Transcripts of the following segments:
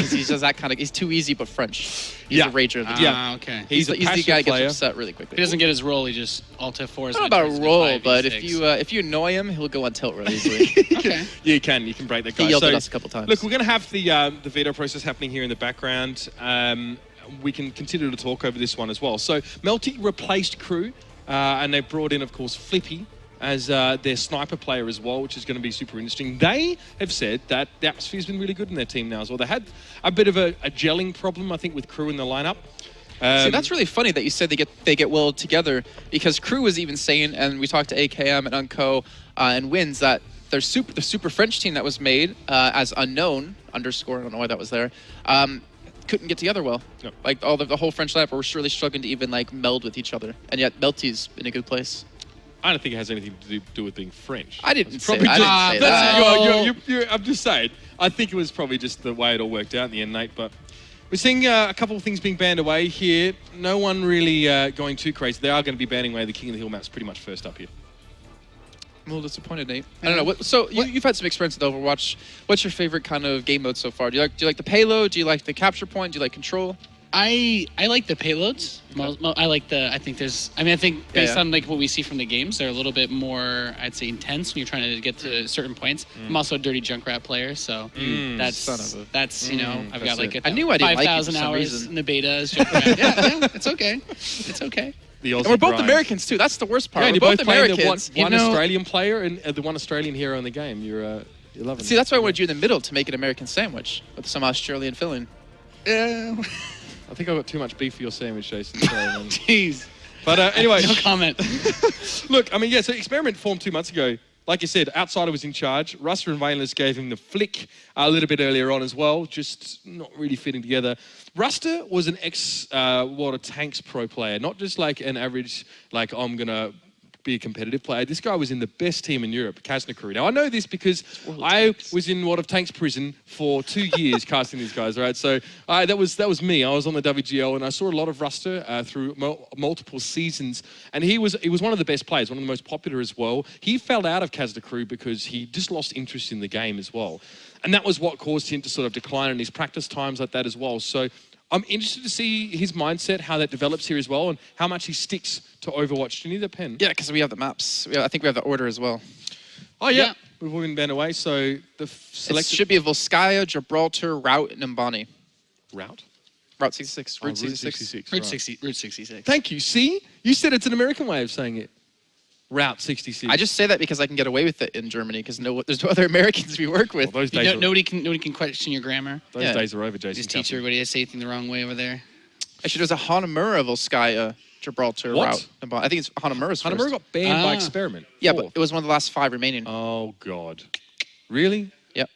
because he's just that kind of. He's too easy but French. He's a rager of the team. Okay. He's the guy that gets upset really quickly. If he doesn't get his roll, he just Alt F4s. I don't know about a roll, but if you annoy him, he'll go on tilt really easily. Okay. You can break that guy. He yelled at us a couple times. Look, we're going to have the veto process happening here in the background. We can continue to talk over this one as well. So Melty replaced Crew, and they brought in, of course, Flippy as their sniper player as well, which is going to be super interesting. They have said that the atmosphere's been really good in their team now as well. They had a bit of a gelling problem, I think, with Crew in the lineup. See, that's really funny that you said they get well together, because Crew was even saying, and we talked to AKM and Unco and Wins, that the super French team that was made as unknown _ I don't know why that was there. Couldn't get together well. No. Like the whole French lineup were really struggling to even like meld with each other, and yet Melty's in a good place. I don't think it has anything to do with being French. I didn't say that. I'm just saying. I think it was probably just the way it all worked out in the end, Nate. But we're seeing a couple of things being banned away here. No one really going too crazy. They are going to be banning away the King of the Hill maps pretty much first up here. I'm a little disappointed, Nate. I don't know. You've had some experience with Overwatch. What's your favorite kind of game mode so far? Do you like the payload? Do you like the capture point? Do you like control? I like the payloads. I think based on like what we see from the games, they're a little bit more, I'd say, intense when you're trying to get to certain points. I'm also a dirty Junkrat player, so that's I've got like 5,000 hours in the beta as Junkrat. yeah, it's okay. It's okay. And we're both Americans too. That's the worst part. Yeah, we're both Americans. The one Australian player and the one Australian hero in the game. You're loving. See, that's why I wanted you in the middle to make an American sandwich with some Australian filling. Yeah. I think I've got too much beef for your sandwich, Jason. Jeez. But anyway. No comment. Look, I mean, so Experiment formed 2 months ago. Like I said, Outsider was in charge. Ruster and Valenus gave him the flick a little bit earlier on as well, just not really fitting together. Ruster was an ex-World of Tanks pro player, not just like an average, like, I'm going to be a competitive player. This guy was in the best team in Europe, Kazna Crew. Now, I know this because I was in World of Tanks prison for 2 years casting these guys, right? So that was me. I was on the WGL, and I saw a lot of Ruster through multiple seasons, and he was one of the best players, one of the most popular as well. He fell out of Kazna Crew because he just lost interest in the game as well. And that was what caused him to sort of decline in his practice times like that as well. So I'm interested to see his mindset, how that develops here as well, and how much he sticks to Overwatch. Do you need that pen? Yeah, because we have the maps. I think we have the order as well. Oh, yeah. We've all been banned away, so the selection... It should be Volskaya, Gibraltar, Route, and Mbani. Route? Route 66. Route 66. Route 66. Thank you. See? You said it's an American way of saying it. Route 66. I just say that because I can get away with it in Germany, because there's no other Americans we work with. Well, nobody can question your grammar. Those days are over, Jason. Just teach everybody to say anything the wrong way over there. Actually, there's a Hanamura, Volskaya, Gibraltar, Route. I think it's Hanamura's first. Hanamura got banned by Experiment. Yeah, but it was one of the last 5 remaining. Oh, God. Really? Yep.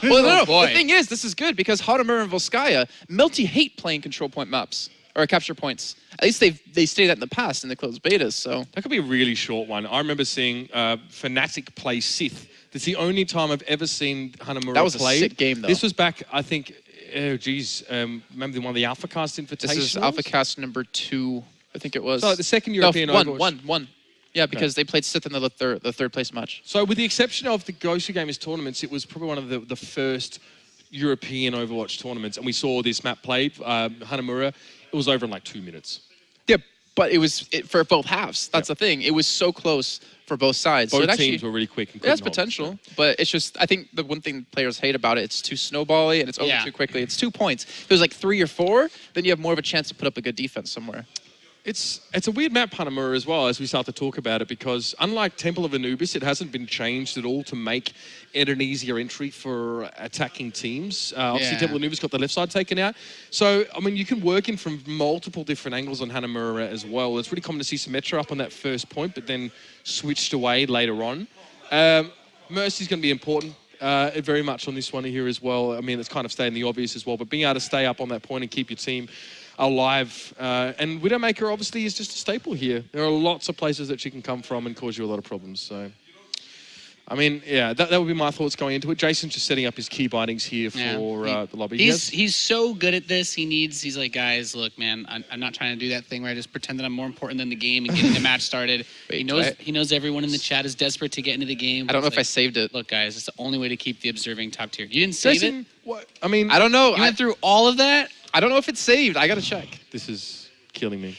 Well, no, the thing is, this is good, because Hanamura and Volskaya, Melty hate playing control point maps. Or capture points. At least they stated that in the past in the closed betas, so. That could be a really short one. I remember seeing Fnatic play Sith. That's the only time I've ever seen Hanamura play. That was a sick game, though. This was back, I think, remember one of the Alpha Cast Invitationals? This is Alpha Cast number 2, I think it was. So the second European Overwatch. One. Yeah, because they played Sith in the third place match. So with the exception of the Gosha Gamers tournaments, it was probably one of the first European Overwatch tournaments, and we saw this map played, Hanamura. It was over in like 2 minutes. Yeah, but it was for both halves. That's the thing. It was so close for both sides. Both so teams were really quick. And it has potential, but it's just, I think the one thing players hate about it, it's too snowbally and it's over too quickly. It's 2 points. If it was like 3 or 4, then you have more of a chance to put up a good defense somewhere. It's a weird map, Hanamura, as well, as we start to talk about it, because unlike Temple of Anubis, it hasn't been changed at all to make it an easier entry for attacking teams. Obviously, Temple of Anubis got the left side taken out. So, I mean, you can work in from multiple different angles on Hanamura as well. It's really common to see Symmetra up on that first point, but then switched away later on. Mercy's going to be important. Very much on this one here as well. I mean, it's kind of stating the obvious as well, but being able to stay up on that point and keep your team alive. And Widowmaker obviously is just a staple here. There are lots of places that she can come from and cause you a lot of problems. So I mean, yeah, that would be my thoughts going into it. Jason's just setting up his key bindings here for the lobby. He's so good at this. He's like, guys, look, man, I'm not trying to do that thing where I just pretend that I'm more important than the game and getting the match started. Wait, he knows everyone in the chat is desperate to get into the game. I don't know if I saved it. Look, guys, it's the only way to keep the observing top tier. You didn't save it? What? I mean, I don't know. You went through all of that? I don't know if it's saved. I got to check. This is killing me.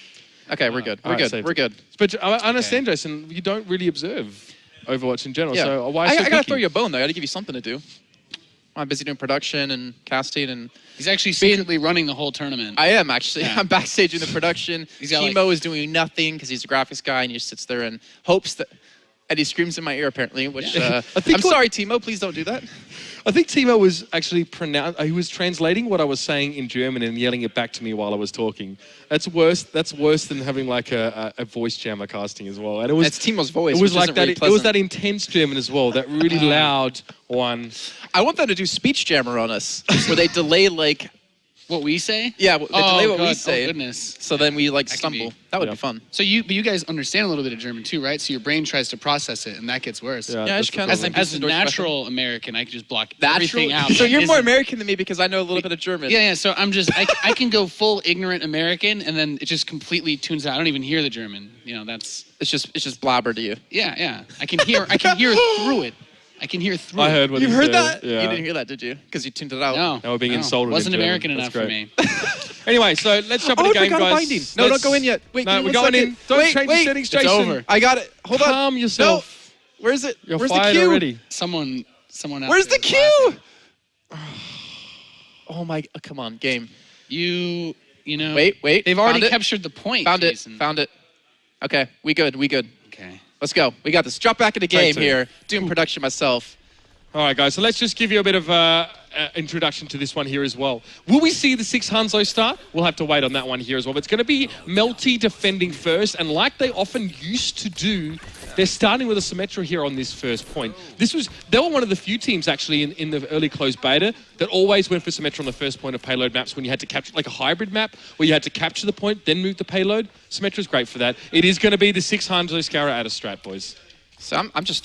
Okay, we're good. We're Right, good. We're good. But I understand, Jason, you don't really observe Overwatch in general. Yeah. So why I so got to picky? throw you a bone, though. I got to give you something to do. I'm busy doing production and casting, and He's actually secretly running the whole tournament. I am actually. Yeah. I'm backstage in the production. He's got, Timo is doing nothing because he's a graphics guy, and he just sits there and hopes that. And he screams in my ear, apparently, which I'm sorry, Timo. Please don't do that. I think Timo was actually he was translating what I was saying in German and yelling it back to me while I was talking. That's worse. That's worse than having like a voice jammer casting as well. And it was That's Timo's voice. It was which like isn't that. really It was pleasant. that intense German as well. That really loud one. I want them to do speech jammer on us, where they delay like. What we say? Yeah, they delay what we God. say. Oh, goodness. So then we like That could stumble. be- That would Yeah. be fun. So you guys understand a little bit of German too, right? So your brain tries to process it, and that gets worse. Yeah, I that's just the kinda problem. like- As a natural American, I could just block everything Natural. out. So you're Isn't- more American than me because I know a little bit of German. Yeah. So I can go full ignorant American, and then it just completely tunes out. I don't even hear the German. You know, that's It's just blabber to you. yeah. I can hear through it. I can hear through. I heard what You he heard said. that? Yeah. You didn't hear that, did you? Because you tuned it out. No, Now we're being insulted in Wasn't German. American That's enough great. for me. Anyway, so let's jump Oh, into I the game, forgot a guys. binding. No, don't go in yet. Wait, No, give me we're one going second. in. Don't Wait, change wait. the settings, It's Jason. over. I got it. Hold on. Calm yourself. No. Where's it? You're Where's the fired queue? already. Someone out Where's there the is queue? laughing. Oh my! Come on, game. You know. Wait. They've already Found it. captured the point. Found Jason. it. Found it. Okay, we good. Okay. Let's go. We got this. Drop back in the game two. here. Doing production myself. All right, guys, so let's just give you a bit of introduction to this one here as well. Will we see the 6 Hanzo start? We'll have to wait on that one here as well. But it's going to be Melty defending first, and like they often used to do, they're starting with a Symmetra here on this first point. They were one of the few teams actually in the early closed beta that always went for Symmetra on the first point of payload maps when you had to capture, like a hybrid map, where you had to capture the point, then move the payload. Symmetra's great for that. It is going to be the 6 Hanzo Scara out of strat, boys. So I'm just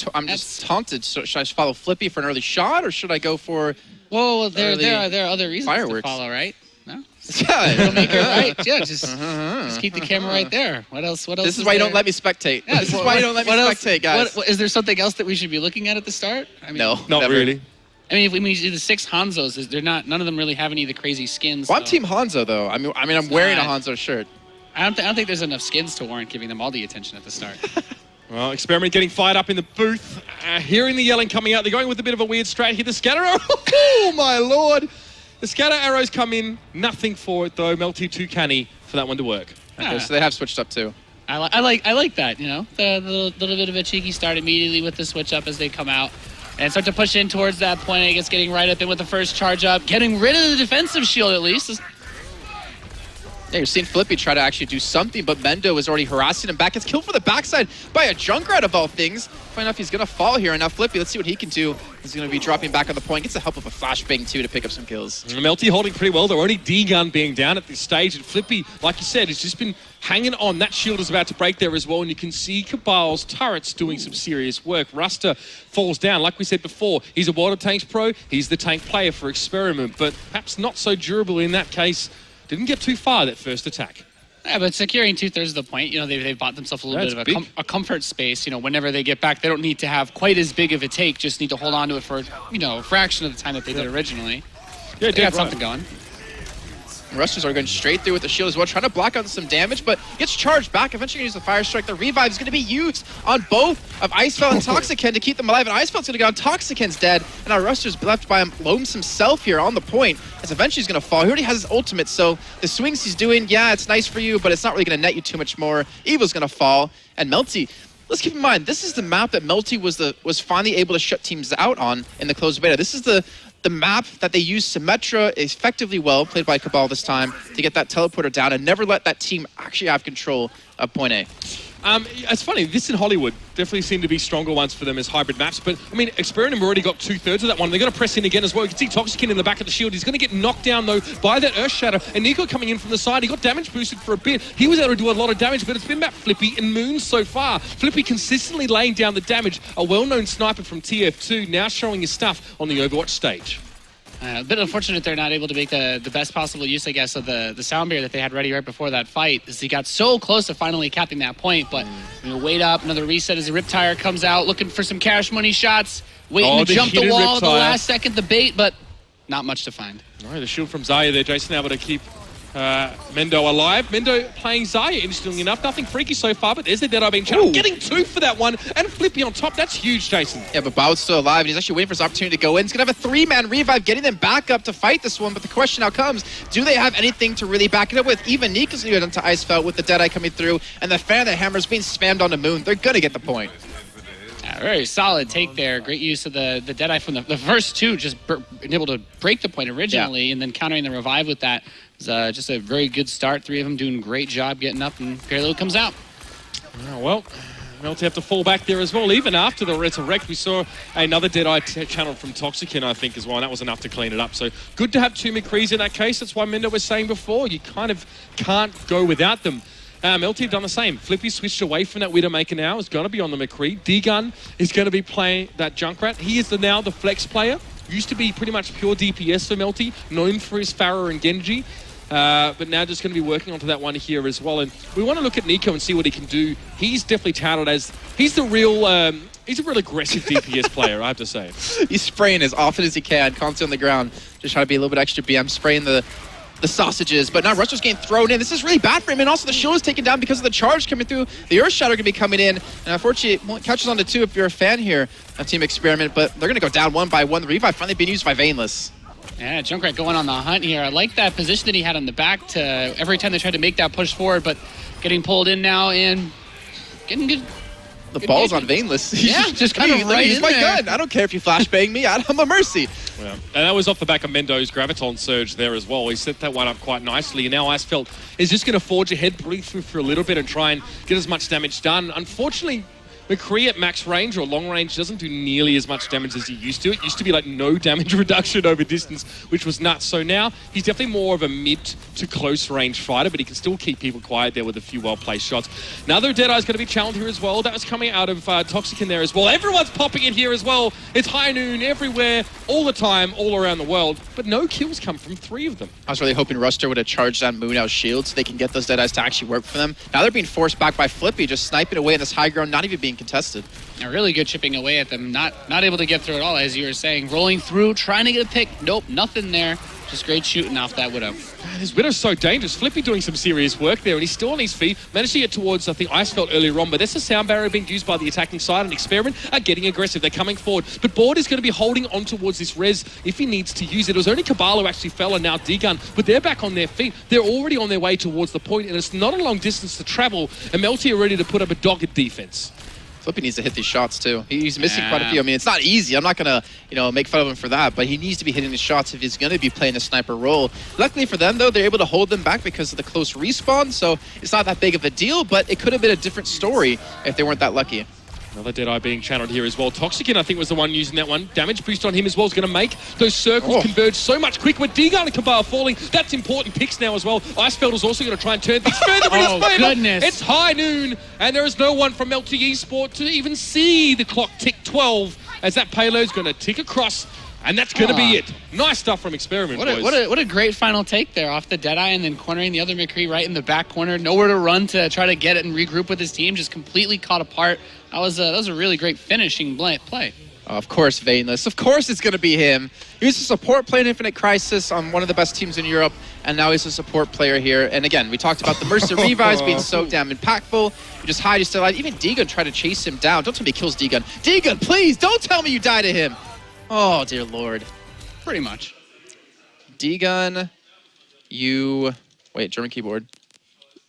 taunted. So should I just follow Flippy for an early shot, or should I go for? Well, there Early are other reasons fireworks. to follow, right? No. Yeah. It'll make it right. Yeah, just keep the camera right there. What else? This is why you don't let me spectate. Yeah, This is why you don't let me spectate, guys. Is there something else that we should be looking at the start? I mean, No, Not never. really. I mean, if we do the 6 Hanzos, none of them really have any of the crazy skins. Well, I'm so Team Hanzo though. I'm wearing a not- Hanzo shirt. I don't think there's enough skins to warrant giving them all the attention at the start. Well, Experiment getting fired up in the booth. Hearing the yelling coming out. They're going with a bit of a weird strat here. The scatter arrow. Oh, my lord. The scatter arrows come in. Nothing for it, though. Melty too canny for that one to work. Okay, so they have switched up too. I like that, you know, the little bit of a cheeky start immediately with the switch up as they come out and start to push in towards that point. I guess getting right up in with the first charge up, getting rid of the defensive shield at least. Yeah, you're seeing Flippy try to actually do something, but Mendo is already harassing him back. Gets killed from the backside by a Junkrat of all things. Funny enough, he's going to fall here. And now Flippy, let's see what he can do. He's going to be dropping back on the point. Gets the help of a flashbang, too, to pick up some kills. Melty holding pretty well. They're only D-gun being down at this stage. And Flippy, like you said, has just been hanging on. That shield is about to break there as well. And you can see Cabal's turrets doing some serious work. Ruster falls down. Like we said before, he's a water tanks pro. He's the tank player for Experiment, but perhaps not so durable in that case. Didn't get too far that first attack. Yeah, but securing 2/3 of the point, you know, they've bought themselves a little That's bit of a comfort space. You know, whenever they get back, they don't need to have quite as big of a take. Just need to hold on to it for, you know, a fraction of the time that they did originally. Yeah, They got something going. Rushers are going straight through with the shield as well, trying to block out some damage, but gets charged back. Eventually going to use the Fire Strike. The revive is going to be used on both of Icefeld and Toxiken to keep them alive, and Icefeld's going to go on. Toxiken's dead, and now Rushers left by him, Loams himself here on the point, as eventually he's going to fall. He already has his ultimate, so the swings he's doing, yeah, it's nice for you, but it's not really going to net you too much more. Evil's going to fall, and Melty, let's keep in mind, this is the map that Melty was finally able to shut teams out on in the closed beta. This is the map that they used Symmetra effectively well, played by Cabal this time, to get that teleporter down and never let that team actually have control of point A. It's funny, this in Hollywood definitely seem to be stronger ones for them as hybrid maps. But, I mean, Experiment have already got 2/3 of that one. They're going to press in again as well. You can see Toxikin in the back of the shield. He's going to get knocked down, though, by that Earth Shatter. And Nico coming in from the side. He got damage boosted for a bit. He was able to do a lot of damage, but it's been about Flippy and Moon so far. Flippy consistently laying down the damage. A well-known sniper from TF2 now showing his stuff on the Overwatch stage. A bit unfortunate they're not able to make the best possible use, I guess, of the sound barrier that they had ready right before that fight, as he got so close to finally capping that point. But wait up, another reset as the Riptire comes out, looking for some cash money shots, waiting to jump the wall at the last second, the bait, but not much to find. All right, the shield from Zaya there, Jason, able to keep Mendo alive. Mendo playing Zaya, interestingly enough. Nothing freaky so far, but there's the Deadeye being channeled. Getting 2 for that one, and Flippy on top. That's huge, Jason. Yeah, but Bao's still alive, and he's actually waiting for his opportunity to go in. He's going to have a 3-man revive, getting them back up to fight this one. But the question now comes, do they have anything to really back it up with? Even Nika's going to go down to Icefelt with the Deadeye coming through, and the fan of the hammer's being spammed on the Moon. They're going to get the point. Yeah, very solid take there. Great use of the Deadeye from the first two, just able to break the point originally, and then countering the revive with that. It was just a very good start. 3 of them doing a great job getting up, and Payload comes out. Oh, well, Melty have to fall back there as well. Even after the resurrect, we saw another Deadeye channel from Toxikin, I think, as well, and that was enough to clean it up. So good to have 2 McCrees in that case. That's why Mendo was saying before, you kind of can't go without them. Melty have done the same. Flippy switched away from that Widowmaker now. Is going to be on the McCree. D-Gun is going to be playing that Junkrat. He is now the flex player. Used to be pretty much pure DPS for Melty, known for his Pharah and Genji. But now just going to be working onto that one here as well. And we want to look at Nico and see what he can do. He's definitely touted as, he's a real aggressive DPS player, I have to say. He's spraying as often as he can, constantly on the ground. Just trying to be a little bit extra BM, spraying the sausages. But now Ruster's getting thrown in. This is really bad for him. And also the shield is taken down because of the charge coming through. The Earth Shatter going to be coming in. And unfortunately, it catches on to 2 if you're a fan here of Team Experiment. But they're going to go down 1 by 1. The revive finally being used by Veinless. Yeah, Junkrat going on the hunt here. I like that position that he had on the back to every time they tried to make that push forward, but getting pulled in now and getting good. The ball's on Veinless. Yeah, just kind of right in in my there. gun. I don't care if you flashbang me. I'm a mercy. Yeah. And that was off the back of Mendo's Graviton surge there as well. He set that one up quite nicely. And now Icefelt is just going to forge ahead, breathe through for a little bit and try and get as much damage done. Unfortunately, McCree at max range or long range doesn't do nearly as much damage as he used to. It used to be like no damage reduction over distance, which was nuts. So now he's definitely more of a mid to close range fighter, but he can still keep people quiet there with a few well-placed shots. Another Deadeye is going to be challenged here as well. That was coming out of Toxikin there as well. Everyone's popping in here as well. It's high noon everywhere, all the time, all around the world, but no kills come from 3 of them. I was really hoping Ruster would have charged that Moon out shield so they can get those Deadeyes to actually work for them. Now they're being forced back by Flippy, just sniping away in this high ground, not even being contested. A really good chipping away at them. Not able to get through at all, as you were saying. Rolling through, trying to get a pick. Nope, nothing there. Just great shooting off that Widow. This Widow's so dangerous. Flippy doing some serious work there, and he's still on his feet. Managed to get towards, I think, Icefelt earlier on, but that's a sound barrier being used by the attacking side, and Experiment are getting aggressive. They're coming forward. But Board is going to be holding on towards this res if he needs to use it. It was only Cabal who actually fell, and now D-Gun, but they're back on their feet. They're already on their way towards the point, and it's not a long distance to travel, and Melty are ready to put up a dogged defense. Flippy needs to hit these shots too. He's missing quite a few. I mean, it's not easy. I'm not gonna, make fun of him for that, but he needs to be hitting these shots if he's gonna be playing a sniper role. Luckily for them, though, they're able to hold them back because of the close respawn, so it's not that big of a deal, but it could have been a different story if they weren't that lucky. Another Deadeye being channeled here as well. Toxikin, I think, was the one using that one. Damage boost on him as well is going to make those circles converge so much quicker. With D-Gun and Cabal falling, that's important picks now as well. Icefeld is also going to try and turn things further in his favor. Goodness. It's high noon, and there is no one from Melty eSports to even see the clock tick 12 as that payload's going to tick across. And that's going to be it. Nice stuff from Experiment, boys. What a great final take there off the Deadeye and then cornering the other McCree right in the back corner. Nowhere to run to try to get it and regroup with his team. Just completely caught apart. That was a really great finishing play. Of course, Veinless. Of course it's going to be him. He was a support player in Infinite Crisis on one of the best teams in Europe, and now he's a support player here. And again, we talked about the Mercer revives being so damn impactful. You just hide, you still alive. Even D-Gun tried to chase him down. Don't tell me he kills D-Gun. D-Gun, please, don't tell me you die to him. Oh, dear Lord. Pretty much. D-Gun, you... Wait, German keyboard.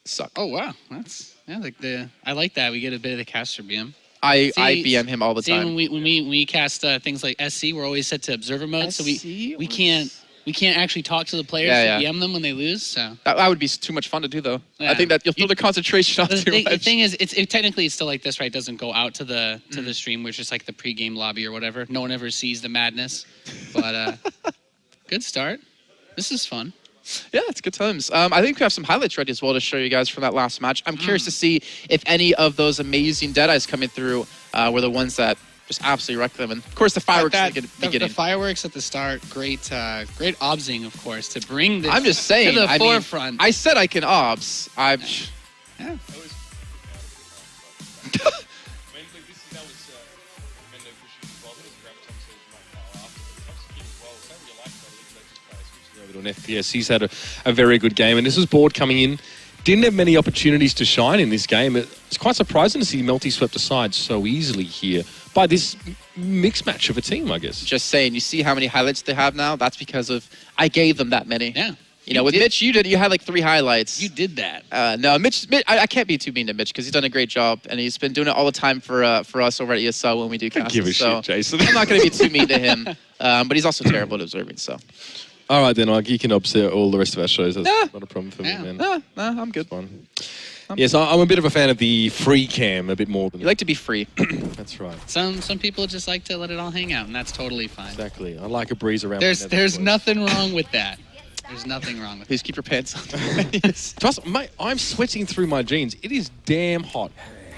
Suck. Oh, wow. That's... Yeah, I like that. We get a bit of the caster BM. I BM him all the time. When we cast things like SC, we're always set to observer mode, so we We can't actually talk to the players to DM them when they lose. So that would be too much fun to do, though. Yeah. I think that you'll throw the concentration off too much. The thing is, technically it's still like this, right? It doesn't go out to the stream, which is like the pre-game lobby or whatever. No one ever sees the madness. But good start. This is fun. Yeah, it's good times. I think we have some highlights ready as well to show you guys from that last match. I'm curious to see if any of those amazing Deadeyes coming through were the ones that just absolutely wrecked them. And of course, the fireworks at the beginning. The fireworks at the start, great obsing, of course, to bring this I'm just saying, to the forefront. I said I can obs. Yeah. On FPS, he's had a very good game, and this was Board coming in. Didn't have many opportunities to shine in this game. It's quite surprising to see Melty swept aside so easily here by this mixed match of a team, I guess. Just saying, you see how many highlights they have now? That's because of I gave them that many. Yeah. You know, with Mitch, you had like 3 highlights. You did that. No, Mitch I can't be too mean to Mitch because he's done a great job, and he's been doing it all the time for us over at ESL when we do casts. Give a shit, Jason. I'm not going to be too mean to him, but he's also terrible at observing, so. All right, then, you can observe all the rest of our shows. That's not a problem for me, man. No, I'm good. Fun. Yes, I'm a bit of a fan of the free cam a bit more than... You like to be free. That's right. Some people just like to let it all hang out, and that's totally fine. Exactly. I like a breeze around. There's nothing wrong with that. There's nothing wrong with it. Please keep your pants on. Trust me, mate, I'm sweating through my jeans. It is damn hot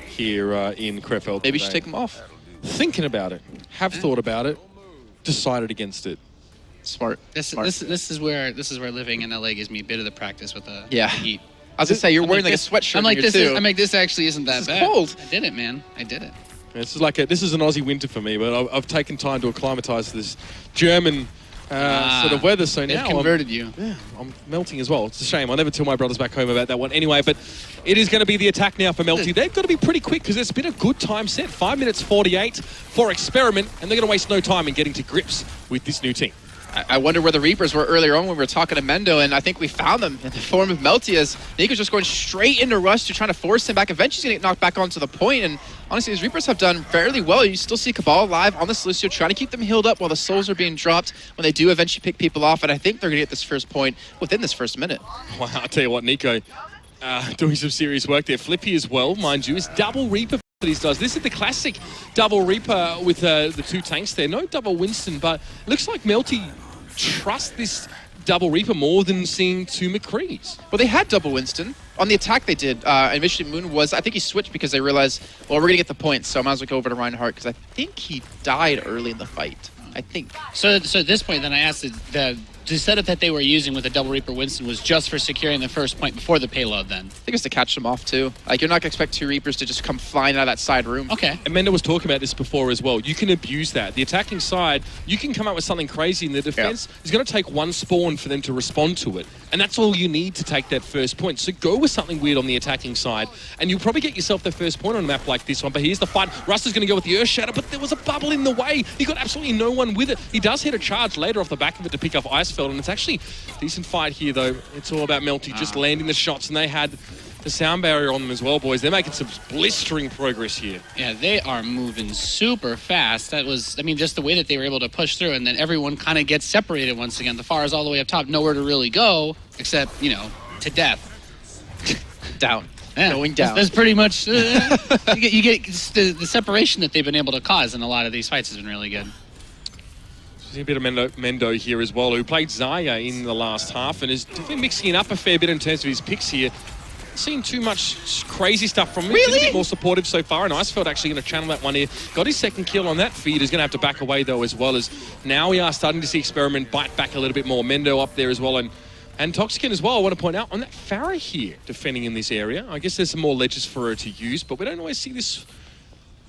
here in Krefeld. Maybe you should take them off. Thinking about it. Have thought about it. Decided against it. Smart. This is where living in LA gives me a bit of the practice with the heat. I was gonna say you're wearing like a sweatshirt. I'm like here this. too. I'm like this. Actually, isn't that bad? Cold. I did it, man. I did it. This is an Aussie winter for me, but I've taken time to acclimatise to this German sort of weather. So now converted you. Yeah, I'm melting as well. It's a shame. I'll never tell my brothers back home about that one anyway. But it is going to be the attack now for Melty. They've got to be pretty quick because it's been a good time set. 5 minutes 48 for Experiment, and they're going to waste no time in getting to grips with this new team. I wonder where the Reapers were earlier on when we were talking to Mendo, and I think we found them in the form of Melty as Nico's just going straight into Rush to trying to force him back. Eventually he's going to get knocked back onto the point, and honestly, these Reapers have done fairly well. You still see Cabal alive on the Solucio trying to keep them healed up while the souls are being dropped when they do eventually pick people off, and I think they're going to get this first point within this first minute. Wow, I'll tell you what, Nico, doing some serious work there. Flippy as well, mind you, is double Reaper that he does. This is the classic double Reaper with the 2 tanks there. No double Winston, but it looks like Melty trust this double Reaper more than seeing 2 McCrees. Well, they had double Winston. On the attack they did, and initially Moon was, I think he switched because they realized, well, we're going to get the points, so I might as well go over to Reinhardt because I think he died early in the fight. I think. So at this point, then I asked the setup that they were using with the double Reaper Winston was just for securing the first point before the payload then? I think it's to catch them off too. Like, you're not going to expect 2 Reapers to just come flying out of that side room. Okay. And Mendo was talking about this before as well. You can abuse that. The attacking side, you can come up with something crazy, and the defense is going to take 1 spawn for them to respond to it. And that's all you need to take that first point. So go with something weird on the attacking side, and you'll probably get yourself the first point on a map like this one. But here's the fight. Ruster's going to go with the Earth Shatter, but there was a bubble in the way. He got absolutely no one with it. He does hit a charge later off the back of it to pick up Icefeld, and it's actually a decent fight here, though. It's all about Melty just landing the shots, and they had the sound barrier on them as well, boys. They're making some blistering progress here. Yeah, they are moving super fast. That was, I mean, just the way that they were able to push through, and then everyone kind of gets separated once again. The Far is all the way up top, nowhere to really go, except, you know, to death. Down. Yeah, going down. That's pretty much, you get the separation that they've been able to cause in a lot of these fights has been really good. There's a bit of Mendo here as well, who played Zaya in the last half and is definitely mixing it up a fair bit in terms of his picks here. Seen too much crazy stuff from him. Really? He's a bit more supportive so far, and Icefeld actually going to channel that one here. Got his second kill on that feed. He's going to have to back away, though, as well, as now we are starting to see Experiment bite back a little bit more. Mendo up there as well, and Toxican as well, I want to point out, on that Farah here, defending in this area. I guess there's some more ledges for her to use, but we don't always see this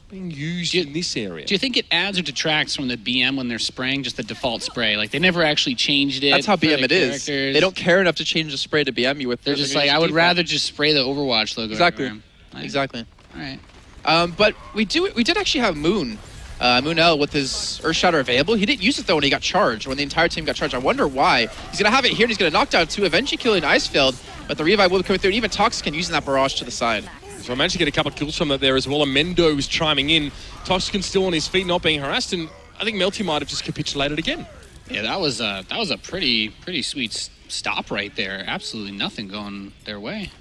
being used in this area. Do you think it adds or detracts from the BM when they're spraying just the default spray? Like, they never actually changed it. That's how BM it is. Characters. They don't care enough to change the spray to BM you with. They're just like, I would rather just spray the Overwatch logo. Exactly. everywhere. Nice. Exactly. All right. But we did actually have Moon. Moon L with his Earth Shatter available. He didn't use it though when he got charged, when the entire team got charged. I wonder why. He's going to have it here and he's going to knock down 2, eventually killing Icefeld, but the revive will be coming through, and even Toxican using that barrage to the side. So I managed to get a couple of kills from that there as well, and Mendo was chiming in. Toxican still on his feet, not being harassed, and I think Melty might have just capitulated again. Yeah, that was a pretty sweet stop right there. Absolutely nothing going their way.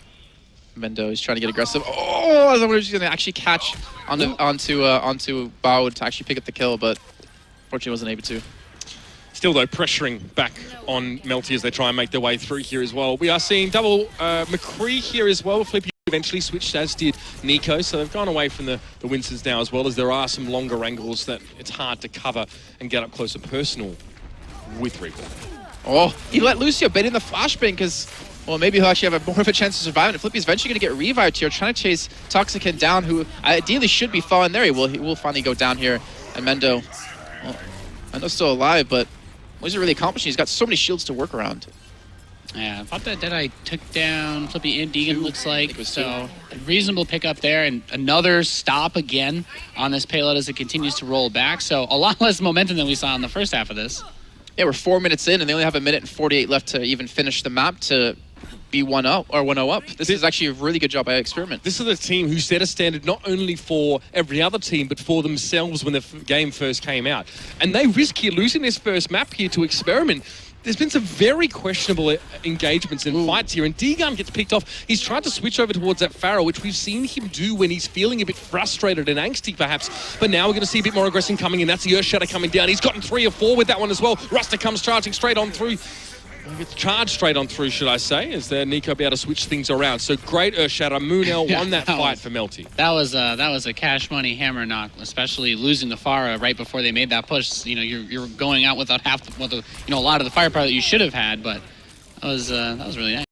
Mendo is trying to get aggressive. Oh, I was going to actually catch onto Bao to actually pick up the kill, but fortunately wasn't able to. Still, though, pressuring back on Melty as they try and make their way through here as well. We are seeing double McCree here as well. Flippy eventually switched, as did Nico. So they've gone away from the Winstons now as well, as there are some longer angles that it's hard to cover and get up close and personal with Reaper. Oh, he let Lucio bait in the flashbang because, well, maybe he'll actually have more of a chance to survive. And Flippy's eventually going to get revived here, trying to chase Toxicant down, who ideally should be falling there. He will finally go down here. And Mendo, well, Mendo's still alive, but what is he really accomplishing? He's got so many shields to work around. Yeah, I thought that I took down Flippy and Deegan, looks like. So a reasonable pickup there, and another stop again on this payload as it continues to roll back. So a lot less momentum than we saw in the first half of this. Yeah, we're 4 minutes in, and they only have 1 minute and 48 left to even finish the map to be 1-0 or 1-0 up. This is actually a really good job by Experiment. This is a team who set a standard not only for every other team, but for themselves when the game first came out. And they risk here losing this first map here to Experiment. There's been some very questionable engagements and fights here, and D-Gun gets picked off. He's tried to switch over towards that Pharaoh, which we've seen him do when he's feeling a bit frustrated and angsty, perhaps. But now we're going to see a bit more aggression coming in. That's the Earth Shatter coming down. He's gotten 3 or 4 with that one as well. Ruster comes charging straight on through. Gets charged straight on through, should I say, as Nico be able to switch things around. So great Earth Shatter. Moonell won that fight for Melty. That was a cash money hammer knock, especially losing the Pharah right before they made that push. You know, you're going out without a lot of the firepower that you should have had, but that was really nice.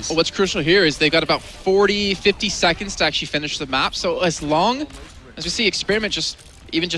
Well, what's crucial here is they've got about 40-50 seconds to actually finish the map. So as long as we see Experiment just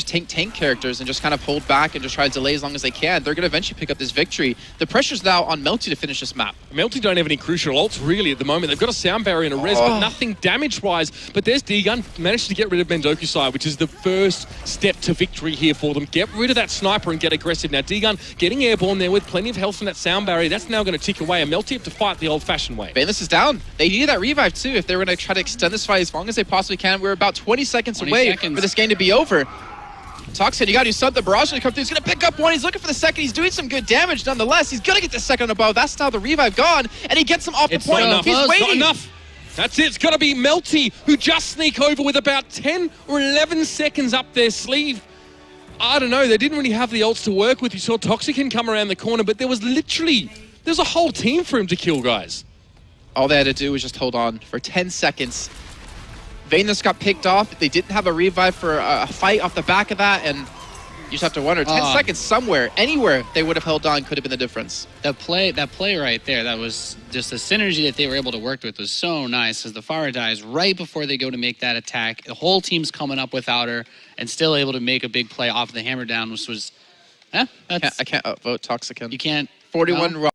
tank characters and just kind of hold back and just try to delay as long as they can, they're going to eventually pick up this victory. The pressure's now on Melty to finish this map. Melty don't have any crucial ults really at the moment. They've got a sound barrier and a res, but nothing damage-wise. But there's D-Gun, managed to get rid of Mendoku side, which is the first step to victory here for them. Get rid of that sniper and get aggressive. Now D-Gun getting airborne there with plenty of health from that sound barrier. That's now going to tick away, and Melty have to fight the old-fashioned way. Baneless is down. They needed that revive too if they were going to try to extend this fight as long as they possibly can. We're about 20 seconds away for this game to be over. Toxic, you got to do something. Barrage going to come through. He's going to pick up one. He's looking for the second. He's doing some good damage nonetheless. He's going to get the second above. That's now the revive gone, and he gets him off the point. Not enough. He's waiting. Not enough. That's it. It's got to be Melty, who just sneak over with about 10 or 11 seconds up their sleeve. I don't know. They didn't really have the ults to work with. You saw Toxicant come around the corner, but there's a whole team for him to kill, guys. All they had to do was just hold on for 10 seconds. Venus got picked off. They didn't have a revive for a fight off the back of that, and you just have to wonder, 10 seconds somewhere, anywhere they would have held on could have been the difference. That play right there, that was just the synergy that they were able to work with was so nice, as the Pharah dies right before they go to make that attack. The whole team's coming up without her and still able to make a big play off the hammer down, which was, I can't vote Toxicant. You can't. 41 no?